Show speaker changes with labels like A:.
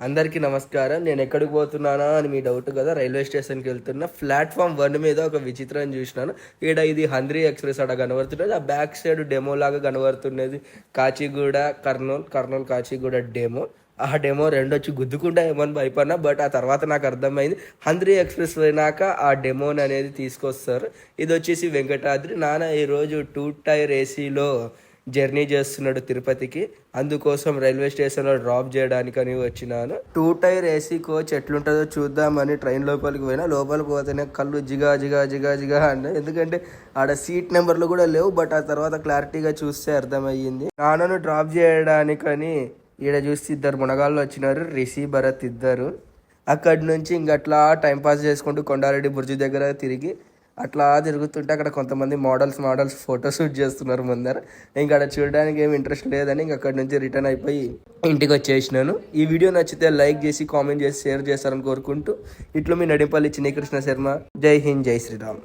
A: అందరికీ నమస్కారం. నేను ఎక్కడికి పోతున్నానా అని మీ డౌట్ కదా. రైల్వే స్టేషన్కి వెళ్తున్నా. ప్లాట్ఫామ్ 1 మీద ఒక విచిత్రం చూసినాను. ఇది హంద్రీ ఎక్స్ప్రెస్ అక్కడ కనబడుతున్నది. ఆ బ్యాక్ సైడ్ డెమో లాగా కనబడుతున్నది. కాచిగూడ కర్నూలు కాచిగూడ డెమో. ఆ డెమో రెండు వచ్చి గుద్దుకుంటా ఏమని భయపడినా, బట్ ఆ తర్వాత నాకు అర్థమైంది హంద్రీ ఎక్స్ప్రెస్ పోయినాక ఆ డెమోని అనేది తీసుకొస్తారు. ఇది వచ్చేసి వెంకటాద్రి. నాన్న ఈరోజు 2 టైర్ ఏసీలో జర్నీ చేస్తున్నాడు తిరుపతికి. అందుకోసం రైల్వే స్టేషన్లో డ్రాప్ చేయడానికని వచ్చినాను. 2 టైర్ ఏసీ కోచ్ ఎట్లుంటుందో చూద్దామని ట్రైన్ లోపలికి పోయినా. లోపలికి పోతేనే కళ్ళు జిగా అన్నాయి. ఎందుకంటే ఆడ సీట్ నెంబర్లు కూడా లేవు. బట్ ఆ తర్వాత క్లారిటీగా చూస్తే అర్థమయ్యింది. నాన్నను డ్రాప్ చేయడానికని ఈడ చూస్తే 2 మునగాళ్ళు వచ్చినారు, రిషి భరత్ ఇద్దరు. అక్కడి నుంచి ఇంకట్లా టైంపాస్ చేసుకుంటూ కొండారెడ్డి బుర్జి దగ్గర తిరిగి అట్లా తిరుగుతుంటే అక్కడ కొంతమంది మోడల్స్ ఫోటోషూట్ చేస్తున్నారు ముందర. ఇంకా అక్కడ చూడడానికి ఏమి ఇంట్రెస్ట్ లేదని ఇంక అక్కడి నుంచి రిటర్న్ అయిపోయి ఇంటికి వచ్చేసినాను. ఈ వీడియో నచ్చితే లైక్ చేసి కామెంట్ చేసి షేర్ చేస్తారని కోరుకుంటూ ఇట్లు మీ నడింపల్లి చిన్ని కృష్ణ శర్మ. జై హింద్, జై శ్రీరామ్.